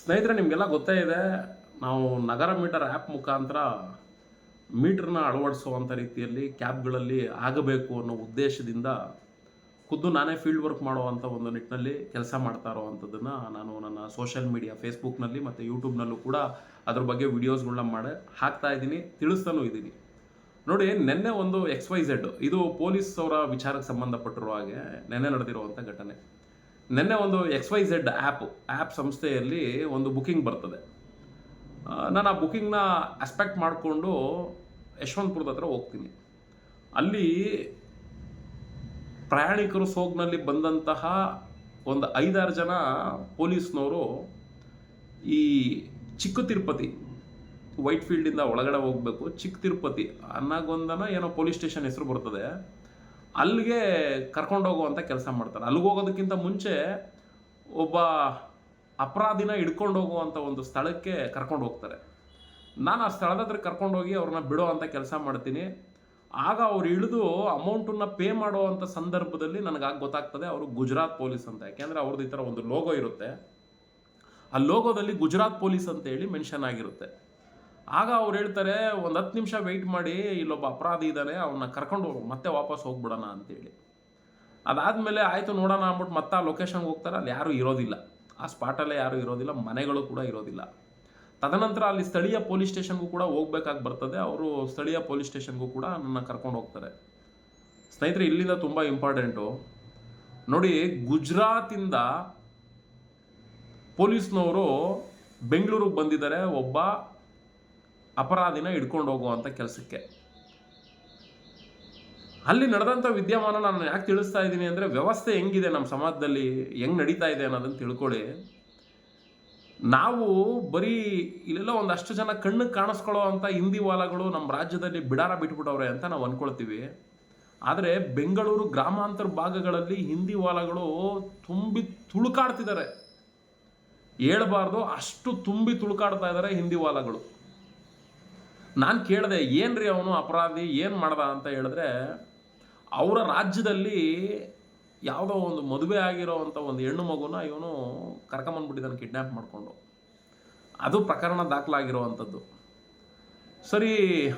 ಸ್ನೇಹಿತರೆ, ನಿಮಗೆಲ್ಲ ಗೊತ್ತೇ ಇದೆ. ನಾವು ನಗರ ಮೀಟರ್ ಆ್ಯಪ್ ಮುಖಾಂತರ ಮೀಟರ್ನ ಅಳವಡಿಸುವಂಥ ರೀತಿಯಲ್ಲಿ ಕ್ಯಾಬ್ಗಳಲ್ಲಿ ಆಗಬೇಕು ಅನ್ನೋ ಉದ್ದೇಶದಿಂದ ಖುದ್ದು ನಾನೇ ಫೀಲ್ಡ್ ವರ್ಕ್ ಮಾಡುವಂಥ ಒಂದು ನಿಟ್ಟಿನಲ್ಲಿ ಕೆಲಸ ಮಾಡ್ತಾ ಇರೋವಂಥದ್ದನ್ನು ನಾನು ನನ್ನ ಸೋಷಿಯಲ್ ಮೀಡಿಯಾ ಫೇಸ್ಬುಕ್ನಲ್ಲಿ ಮತ್ತು ಯೂಟ್ಯೂಬ್ನಲ್ಲೂ ಕೂಡ ಅದ್ರ ಬಗ್ಗೆ ವಿಡಿಯೋಸ್ಗಳನ್ನ ಮಾಡಿ ಹಾಕ್ತಾ ಇದ್ದೀನಿ, ತಿಳಿಸ್ತಾನೂ ಇದ್ದೀನಿ. ನೋಡಿ, ನಿನ್ನೆ ಒಂದು XYZ ಇದು ಪೊಲೀಸ್ ಅವರ ವಿಚಾರಕ್ಕೆ ಸಂಬಂಧಪಟ್ಟಿರೋ ಹಾಗೆ ನಿನ್ನೆ ನಡೆದಿರುವಂಥ ಘಟನೆ. ನಿನ್ನೆ ಒಂದು XYZ ಆ್ಯಪ್ ಸಂಸ್ಥೆಯಲ್ಲಿ ಒಂದು ಬುಕಿಂಗ್ ಬರ್ತದೆ. ನಾನು ಆ ಬುಕಿಂಗ್ನ ಅಸ್ಪೆಕ್ಟ್ ಮಾಡಿಕೊಂಡು ಯಶವಂತಪುರದ ಹತ್ರ ಹೋಗ್ತೀನಿ. ಅಲ್ಲಿ ಪ್ರಯಾಣಿಕರು ಸೋಗ್ನಲ್ಲಿ ಬಂದಂತಹ ಒಂದು 5-6 ಜನ ಪೊಲೀಸ್ನವರು ಈ ಚಿಕ್ಕ ತಿರುಪತಿ, ವೈಟ್ ಫೀಲ್ಡಿಂದ ಒಳಗಡೆ ಹೋಗಬೇಕು, ಚಿಕ್ಕ ತಿರುಪತಿ ಅನ್ನಗೊಂದನ ಏನೋ ಪೊಲೀಸ್ ಸ್ಟೇಷನ್ ಹೆಸರು ಬರ್ತದೆ, ಅಲ್ಲಿಗೆ ಕರ್ಕೊಂಡೋಗುವಂಥ ಕೆಲಸ ಮಾಡ್ತಾರೆ. ಅಲ್ಲಿಗೆ ಹೋಗೋದಕ್ಕಿಂತ ಮುಂಚೆ ಒಬ್ಬ ಅಪರಾಧಿನ ಹಿಡ್ಕೊಂಡು ಹೋಗುವಂಥ ಒಂದು ಸ್ಥಳಕ್ಕೆ ಕರ್ಕೊಂಡು ಹೋಗ್ತಾರೆ. ನಾನು ಆ ಸ್ಥಳದ ಹತ್ರ ಕರ್ಕೊಂಡೋಗಿ ಅವ್ರನ್ನ ಬಿಡೋ ಅಂಥ ಕೆಲಸ ಮಾಡ್ತೀನಿ. ಆಗ ಅವ್ರು ಇಳಿದು ಅಮೌಂಟನ್ನು ಪೇ ಮಾಡುವಂಥ ಸಂದರ್ಭದಲ್ಲಿ ನನಗಾಗ ಗೊತ್ತಾಗ್ತದೆ ಅವರು ಗುಜರಾತ್ ಪೊಲೀಸ್ ಅಂತ. ಯಾಕೆಂದರೆ ಅವ್ರದ್ದು ಈ ಥರ ಒಂದು ಲೋಗೋ ಇರುತ್ತೆ, ಆ ಲೋಗೋದಲ್ಲಿ ಗುಜರಾತ್ ಪೊಲೀಸ್ ಅಂತ ಹೇಳಿ ಮೆನ್ಷನ್ ಆಗಿರುತ್ತೆ. ಆಗ ಅವ್ರು ಹೇಳ್ತಾರೆ, ಒಂದು 10 ನಿಮಿಷ ವೆಯ್ಟ್ ಮಾಡಿ, ಇಲ್ಲೊಬ್ಬ ಅಪರಾಧಿ ಇದ್ದಾನೆ, ಅವನ್ನ ಕರ್ಕೊಂಡು ಮತ್ತೆ ವಾಪಸ್ ಹೋಗ್ಬಿಡೋಣ ಅಂತೇಳಿ. ಅದಾದಮೇಲೆ ಆಯಿತು ನೋಡೋಣ ಅಂದ್ಬಿಟ್ಟು ಮತ್ತೆ ಆ ಲೊಕೇಶನ್ಗೆ ಹೋಗ್ತಾರೆ. ಅಲ್ಲಿ ಯಾರೂ ಇರೋದಿಲ್ಲ, ಆ ಸ್ಪಾಟಲ್ಲೇ ಯಾರೂ ಇರೋದಿಲ್ಲ, ಮನೆಗಳು ಕೂಡ ಇರೋದಿಲ್ಲ. ತದನಂತರ ಅಲ್ಲಿ ಸ್ಥಳೀಯ ಪೊಲೀಸ್ ಸ್ಟೇಷನ್ಗೂ ಕೂಡ ಹೋಗ್ಬೇಕಾಗಿ ಬರ್ತದೆ. ಅವರು ಸ್ಥಳೀಯ ಪೊಲೀಸ್ ಸ್ಟೇಷನ್ಗೂ ಕೂಡ ನನ್ನ ಕರ್ಕೊಂಡು ಹೋಗ್ತಾರೆ. ಸ್ನೇಹಿತರೆ, ಇಲ್ಲಿಂದ ತುಂಬ ಇಂಪಾರ್ಟೆಂಟು ನೋಡಿ. ಗುಜರಾತಿಂದ ಪೊಲೀಸ್ನವರು ಬೆಂಗಳೂರಿಗೆ ಬಂದಿದ್ದಾರೆ ಒಬ್ಬ ಅಪರಾಧಿನ ಹಿಡ್ಕೊಂಡು ಹೋಗುವಂಥ ಕೆಲಸಕ್ಕೆ. ಅಲ್ಲಿ ನಡೆದಂಥ ವಿದ್ಯಮಾನ ನಾನು ಯಾಕೆ ತಿಳಿಸ್ತಾ ಇದ್ದೀನಿ ಅಂದರೆ, ವ್ಯವಸ್ಥೆ ಹೆಂಗಿದೆ ನಮ್ಮ ಸಮಾಜದಲ್ಲಿ, ಹೆಂಗೆ ನಡೀತಾ ಇದೆ ಅನ್ನೋದನ್ನು ತಿಳ್ಕೊಳ್ಳಿ. ನಾವು ಬರೀ ಇಲ್ಲೆಲ್ಲ ಒಂದಷ್ಟು ಜನ ಕಣ್ಣಿಗೆ ಕಾಣಿಸ್ಕೊಳ್ಳೋ ಅಂಥ ಹಿಂದಿ ವಾಲಗಳು ನಮ್ಮ ರಾಜ್ಯದಲ್ಲಿ ಬಿಡಾರ ಬಿಟ್ಬಿಟ್ಟವ್ರೆ ಅಂತ ನಾವು ಅಂದ್ಕೊಳ್ತೀವಿ. ಆದರೆ ಬೆಂಗಳೂರು ಗ್ರಾಮಾಂತರ ಭಾಗಗಳಲ್ಲಿ ಹಿಂದಿ ವಾಲಗಳು ತುಂಬಿ ತುಳುಕಾಡ್ತಿದ್ದಾರೆ. ಹೇಳ್ಬಾರ್ದು, ಅಷ್ಟು ತುಂಬಿ ತುಳುಕಾಡ್ತಾ ಇದ್ದಾರೆ ಹಿಂದಿ ವಾಲಗಳು. ನಾನು ಕೇಳಿದೆ, ಏನ್ರಿ ಅವನು ಅಪರಾಧಿ ಏನು ಮಾಡ್ದ ಅಂತ ಹೇಳಿದ್ರೆ, ಅವರ ರಾಜ್ಯದಲ್ಲಿ ಯಾವುದೋ ಒಂದು ಮದುವೆ ಆಗಿರೋವಂಥ ಒಂದು ಹೆಣ್ಣು ಮಗುನ ಇವನು ಕರ್ಕೊಂಬಂದ್ಬಿಟ್ಟಿದ್ದಾನೆ ಕಿಡ್ನ್ಯಾಪ್ ಮಾಡಿಕೊಂಡು. ಅದು ಪ್ರಕರಣ ದಾಖಲಾಗಿರುವಂಥದ್ದು. ಸರಿ,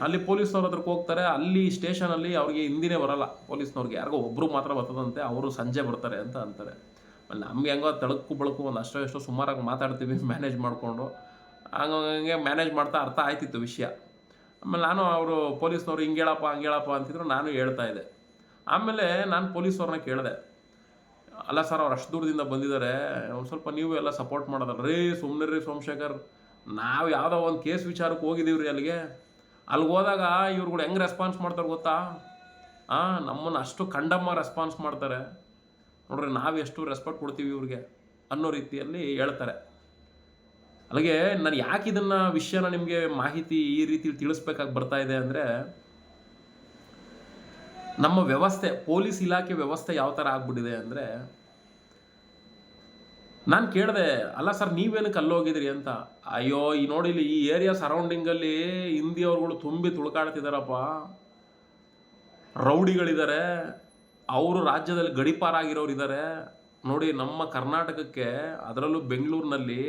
ಅಲ್ಲಿ ಪೊಲೀಸ್ನವ್ರ ಹತ್ರಕ್ಕೆ ಹೋಗ್ತಾರೆ. ಅಲ್ಲಿ ಸ್ಟೇಷನಲ್ಲಿ ಅವ್ರಿಗೆ ಹಿಂದಿನೇ ಬರಲ್ಲ, ಪೊಲೀಸ್ನವ್ರಿಗೆ ಯಾರಿಗೋ ಒಬ್ಬರು ಮಾತ್ರ ಬರ್ತದಂತೆ, ಅವರು ಸಂಜೆ ಬರ್ತಾರೆ ಅಂತ ಅಂತಾರೆ. ಆಮೇಲೆ ನಮ್ಗೆ ಹೆಂಗೋ ತಳಕು ಬಳಕು ಒಂದು ಅಷ್ಟೋ ಎಷ್ಟೋ ಸುಮಾರಾಗಿ ಮಾತಾಡ್ತೀವಿ ಮ್ಯಾನೇಜ್ ಮಾಡಿಕೊಂಡು. ಹಂಗೆ ಮ್ಯಾನೇಜ್ ಮಾಡ್ತಾ ಅರ್ಥ ಆಯ್ತಿತ್ತು ವಿಷಯ. ಆಮೇಲೆ ನಾನು ಅವರು ಪೊಲೀಸ್ನವ್ರು ಹಿಂಗೇಳಪ್ಪ ಹಂಗೇಳಪ್ಪ ಅಂತಿದ್ರು, ನಾನು ಹೇಳ್ತಾ ಇದ್ದೆ. ಆಮೇಲೆ ನಾನು ಪೊಲೀಸ್ನವ್ರನ್ನ ಕೇಳಿದೆ, ಅಲ್ಲ ಸರ್, ಅವ್ರು ಅಷ್ಟು ದೂರದಿಂದ ಬಂದಿದ್ದಾರೆ, ಒಂದು ಸ್ವಲ್ಪ ನೀವು ಎಲ್ಲ ಸಪೋರ್ಟ್ ಮಾಡೋದಲ್ಲ ರೀ. ಸುಮ್ಮನೆ ರೀ ಸೋಮಶೇಖರ್, ನಾವು ಯಾವುದೋ ಒಂದು ಕೇಸ್ ವಿಚಾರಕ್ಕೆ ಹೋಗಿದ್ದೀವಿ ರೀ ಅಲ್ಲಿಗೆ ಹೋದಾಗ ಇವ್ರುಗಳು ಹೆಂಗೆ ರೆಸ್ಪಾನ್ಸ್ ಮಾಡ್ತಾರೆ ಗೊತ್ತಾ? ನಮ್ಮನ್ನು ಅಷ್ಟು ಕಂಡಮ್ಮ ರೆಸ್ಪಾನ್ಸ್ ಮಾಡ್ತಾರೆ ನೋಡ್ರಿ, ನಾವು ಎಷ್ಟು ರೆಸ್ಪೆಕ್ಟ್ ಕೊಡ್ತೀವಿ ಇವ್ರಿಗೆ ಅನ್ನೋ ರೀತಿಯಲ್ಲಿ ಹೇಳ್ತಾರೆ. ಅಲ್ಲಿಗೆ ನಾನು ಯಾಕೆ ಇದನ್ನು ವಿಷಯನ ನಿಮಗೆ ಮಾಹಿತಿ ಈ ರೀತಿ ತಿಳಿಸ್ಬೇಕಾಗಿ ಬರ್ತಾ ಇದೆ ಅಂದರೆ, ನಮ್ಮ ವ್ಯವಸ್ಥೆ, ಪೊಲೀಸ್ ಇಲಾಖೆ ವ್ಯವಸ್ಥೆ ಯಾವ ಥರ ಆಗ್ಬಿಟ್ಟಿದೆ ಅಂದರೆ, ನಾನು ಕೇಳಿದೆ, ಅಲ್ಲ ಸರ್ ನೀವೇನಕ್ಕೆ ಅಲ್ಲೋಗಿದ್ರಿ ಅಂತ. ಅಯ್ಯೋ, ಈ ನೋಡಿಲಿ ಈ ಏರಿಯಾ ಸರೌಂಡಿಂಗಲ್ಲಿ ಹಿಂದಿಯವ್ರುಗಳು ತುಂಬಿ ತುಳ್ಕಾಡ್ತಿದ್ದಾರಪ್ಪ, ರೌಡಿಗಳಿದ್ದಾರೆ, ಅವರು ರಾಜ್ಯದಲ್ಲಿ ಗಡೀಪಾರಾಗಿರೋರು ಇದ್ದಾರೆ ನೋಡಿ. ನಮ್ಮ ಕರ್ನಾಟಕಕ್ಕೆ, ಅದರಲ್ಲೂ ಬೆಂಗಳೂರಿನಲ್ಲಿ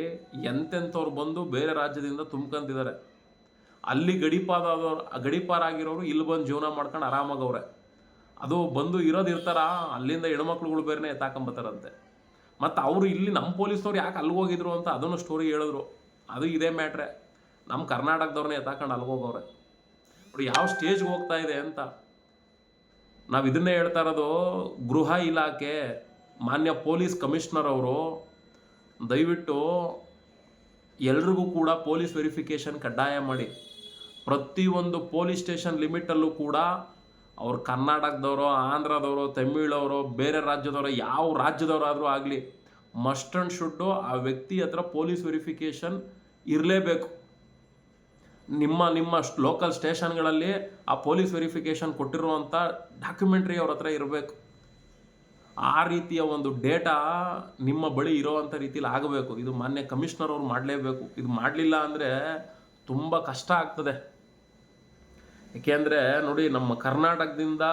ಎಂತೆಂಥವ್ರು ಬಂದು ಬೇರೆ ರಾಜ್ಯದಿಂದ ತುಂಬ್ಕೊಂತಿದ್ದಾರೆ. ಅಲ್ಲಿ ಗಡೀಪಾರಾಗಿರೋರು ಇಲ್ಲಿ ಬಂದು ಜೀವನ ಮಾಡ್ಕೊಂಡು ಆರಾಮಾಗವ್ರೆ. ಅದು ಬಂದು ಇರ್ತಾರ, ಅಲ್ಲಿಂದ ಹೆಣ್ಮಕ್ಳುಗಳು ಬೇರೆನೇ ಎತ್ತಾಕೊಂಬತ್ತಾರಂತೆ. ಮತ್ತು ಅವರು ಇಲ್ಲಿ ನಮ್ಮ ಪೊಲೀಸ್ನವ್ರು ಯಾಕೆ ಅಲ್ಲಿಗೆ ಹೋಗಿದ್ರು ಅಂತ ಅದನ್ನು ಸ್ಟೋರಿ ಹೇಳಿದ್ರು. ಅದು ಇದೇ ಮ್ಯಾಟ್ರೆ, ನಮ್ಮ ಕರ್ನಾಟಕದವ್ರನ್ನೇ ಎತ್ತಾಕೊಂಡು ಅಲ್ಲಿಗೋಗವ್ರೆ ನೋಡಿ. ಯಾವ ಸ್ಟೇಜ್ಗೆ ಹೋಗ್ತಾ ಇದೆ ಅಂತ ನಾವು ಇದನ್ನೇ ಹೇಳ್ತಾ ಇರೋದು. ಗೃಹ ಇಲಾಖೆ, ಮಾನ್ಯ ಪೊಲೀಸ್ ಕಮಿಷನರ್ ಅವರು ದಯವಿಟ್ಟು ಎಲ್ರಿಗೂ ಕೂಡ ಪೊಲೀಸ್ ವೆರಿಫಿಕೇಷನ್ ಕಡ್ಡಾಯ ಮಾಡಿ. ಪ್ರತಿಯೊಂದು ಪೊಲೀಸ್ ಸ್ಟೇಷನ್ ಲಿಮಿಟಲ್ಲೂ ಕೂಡ ಅವ್ರು ಕರ್ನಾಟಕದವರು, ಆಂಧ್ರದವರು, ತಮಿಳವರು, ಬೇರೆ ರಾಜ್ಯದವರು, ಯಾವ ರಾಜ್ಯದವರಾದರೂ ಆಗಲಿ, ಮಸ್ಟ್ ಆ್ಯಂಡ್ ಶುಡ್ಡು ಆ ವ್ಯಕ್ತಿ ಹತ್ರ ಪೊಲೀಸ್ ವೆರಿಫಿಕೇಷನ್ ಇರಲೇಬೇಕು. ನಿಮ್ಮ ಲೋಕಲ್ ಸ್ಟೇಷನ್ಗಳಲ್ಲಿ ಆ ಪೊಲೀಸ್ ವೆರಿಫಿಕೇಷನ್ ಕೊಟ್ಟಿರುವಂಥ ಡಾಕ್ಯುಮೆಂಟ್ರಿ ಅವ್ರ ಹತ್ರ ಇರಬೇಕು. ಆ ರೀತಿಯ ಒಂದು ಡೇಟಾ ನಿಮ್ಮ ಬಳಿ ಇರೋವಂಥ ರೀತಿಯಲ್ಲಿ ಆಗಬೇಕು. ಇದು ಮಾನ್ಯ ಕಮಿಷನರ್ ಅವರು ಮಾಡಲೇಬೇಕು. ಇದು ಮಾಡಲಿಲ್ಲ ಅಂದರೆ ತುಂಬ ಕಷ್ಟ ಆಗ್ತದೆ. ಏಕೆಂದರೆ ನೋಡಿ, ನಮ್ಮ ಕರ್ನಾಟಕದಿಂದ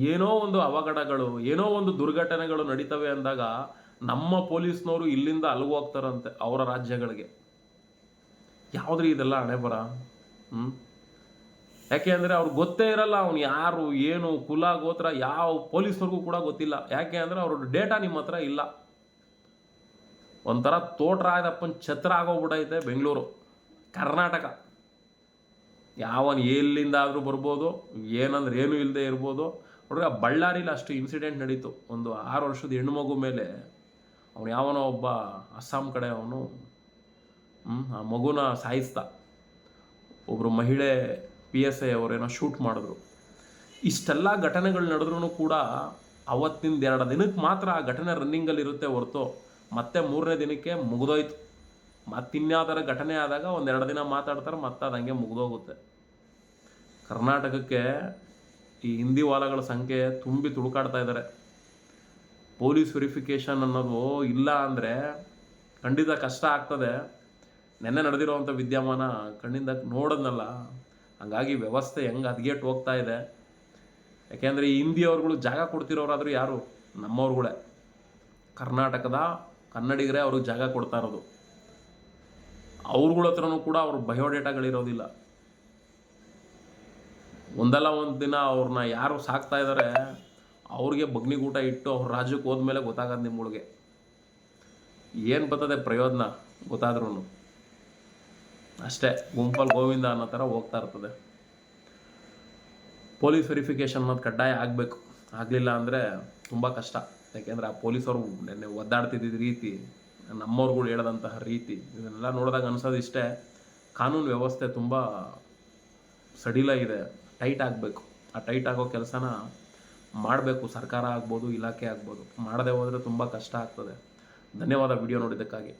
ಏನೋ ಒಂದು ಅವಘಡಗಳು, ಏನೋ ಒಂದು ದುರ್ಘಟನೆಗಳು ನಡೀತವೆ ಅಂದಾಗ ನಮ್ಮ ಪೊಲೀಸ್ನವರು ಇಲ್ಲಿಂದ ಅಲ್ಲಿಗೆ ಹೋಗ್ತಾರಂತೆ ಅವರ ರಾಜ್ಯಗಳಿಗೆ. ಯಾವುದ್ರಿ ಇದೆಲ್ಲ ಹಣೆ ಬರ? ಯಾಕೆ ಅಂದರೆ ಅವ್ರಿಗೆ ಗೊತ್ತೇ ಇರಲ್ಲ ಅವ್ನು ಯಾರು, ಏನು, ಕುಲ, ಗೋತ್ರ ಯಾವ ಪೊಲೀಸ್ನವ್ರಿಗೂ ಕೂಡ ಗೊತ್ತಿಲ್ಲ. ಯಾಕೆ ಅಂದರೆ ಅವ್ರ ಡೇಟಾ ನಿಮ್ಮ ಹತ್ರ ಇಲ್ಲ. ಒಂಥರ ತೋಟರಾಯದಪ್ಪನ ಛತ್ರ ಆಗೋಗ್ಬಿಟ್ಟೈತೆ ಬೆಂಗಳೂರು, ಕರ್ನಾಟಕ. ಯಾವನ್ ಎಲ್ಲಿಂದಾದರೂ ಬರ್ಬೋದು, ಏನಂದ್ರೆ ಏನೂ ಇಲ್ಲದೆ ಇರ್ಬೋದು. ನೋಡ್ರಿ, ಆ ಬಳ್ಳಾರಿಲಿ ಅಷ್ಟು ಇನ್ಸಿಡೆಂಟ್ ನಡೀತು. ಒಂದು 6 ವರ್ಷದ ಹೆಣ್ಣು ಮಗು ಮೇಲೆ ಅವನು ಯಾವನೋ ಒಬ್ಬ ಅಸ್ಸಾಂ ಕಡೆ ಅವನು ಆ ಮಗುನ ಸಾಯಿಸ್ದ. ಒಬ್ಬರು ಮಹಿಳೆ PSI ಅವರೇನೋ ಶೂಟ್ ಮಾಡಿದ್ರು. ಇಷ್ಟೆಲ್ಲ ಘಟನೆಗಳು ನಡೆದ್ರೂ ಕೂಡ ಅವತ್ತಿಂದ 2 ದಿನಕ್ಕೆ ಮಾತ್ರ ಆ ಘಟನೆ ರನ್ನಿಂಗಲ್ಲಿ ಇರುತ್ತೆ ಹೊರತು ಮತ್ತೆ 3ನೇ ದಿನಕ್ಕೆ ಮುಗಿದೋಯ್ತು. ಮತ್ತಿನ್ಯಾವುದರ ಘಟನೆ ಆದಾಗ 1-2 ದಿನ ಮಾತಾಡ್ತಾರೆ, ಮತ್ತೆ ಅದು ಹಂಗೆ ಮುಗಿದೋಗುತ್ತೆ. ಕರ್ನಾಟಕಕ್ಕೆ ಈ ಹಿಂದಿ ವಾಲಗಳ ಸಂಖ್ಯೆ ತುಂಬಿ ತುಳುಕಾಡ್ತಾ ಇದ್ದಾರೆ. ಪೊಲೀಸ್ ವೆರಿಫಿಕೇಷನ್ ಅನ್ನೋದು ಇಲ್ಲ ಅಂದರೆ ಖಂಡಿತ ಕಷ್ಟ ಆಗ್ತದೆ. ನೆನ್ನೆ ನಡೆದಿರೋವಂಥ ವಿದ್ಯಮಾನ ಕಣ್ಣಿಂದ ನೋಡೋದ್ನಲ್ಲ, ಹಂಗಾಗಿ ವ್ಯವಸ್ಥೆ ಹೆಂಗೆ ಹದಗೆಟ್ಟು ಹೋಗ್ತಾ ಇದೆ. ಯಾಕೆಂದರೆ ಈ ಹಿಂದಿಯವ್ರುಗಳು ಜಾಗ ಕೊಡ್ತಿರೋರಾದರೂ ಯಾರು? ನಮ್ಮವ್ರುಗಳೇ, ಕರ್ನಾಟಕದ ಕನ್ನಡಿಗರೇ ಅವ್ರಿಗೆ ಜಾಗ ಕೊಡ್ತಾ ಇರೋದು. ಅವ್ರುಗಳ ಹತ್ರನೂ ಕೂಡ ಅವ್ರ ಬಯೋಡೇಟಾಗಳಿರೋದಿಲ್ಲ. ಒಂದಲ್ಲ ಒಂದು ದಿನ ಅವ್ರನ್ನ ಯಾರು ಸಾಕ್ತಾ ಇದ್ದಾರೆ ಅವ್ರಿಗೆ ಬಗ್ನಿಗೂಟ ಇಟ್ಟು ಅವ್ರ ರಾಜ್ಯಕ್ಕೆ ಹೋದ್ಮೇಲೆ ಗೊತ್ತಾಗೋದು ನಿಮ್ಮಗಳಿಗೆ ಏನು ಬರ್ತದೆ ಪ್ರಯೋಜನ ಗೊತ್ತಾದ್ರೂ. ಅಷ್ಟೇ, ಗುಂಪಲ್ಲಿ ಗೋವಿಂದ ಅನ್ನೋ ಥರ ಹೋಗ್ತಾ ಇರ್ತದೆ. ಪೊಲೀಸ್ ವೆರಿಫಿಕೇಷನ್ ಅನ್ನೋದು ಕಡ್ಡಾಯ ಆಗಬೇಕು. ಆಗಲಿಲ್ಲ ಅಂದರೆ ತುಂಬ ಕಷ್ಟ. ಯಾಕೆಂದರೆ ಆ ಪೊಲೀಸರು ನೆನ್ನೆ ಒದ್ದಾಡ್ತಿದ್ದ ರೀತಿ, ನಮ್ಮವ್ರುಗಳು ಹೇಳದಂತಹ ರೀತಿ, ಇದನ್ನೆಲ್ಲ ನೋಡಿದಾಗ ಅನ್ಸೋದು ಇಷ್ಟೇ, ಕಾನೂನು ವ್ಯವಸ್ಥೆ ತುಂಬ ಸಡಿಲ ಇದೆ, ಟೈಟ್ ಆಗಬೇಕು. ಆ ಟೈಟ್ ಆಗೋ ಕೆಲಸನ ಮಾಡಬೇಕು. ಸರ್ಕಾರ ಆಗ್ಬೋದು, ಇಲಾಖೆ ಆಗ್ಬೋದು. ಮಾಡದೆ ಹೋದರೆ ತುಂಬ ಕಷ್ಟ ಆಗ್ತದೆ. ಧನ್ಯವಾದ ವಿಡಿಯೋ ನೋಡಿದ್ದಕ್ಕಾಗಿ.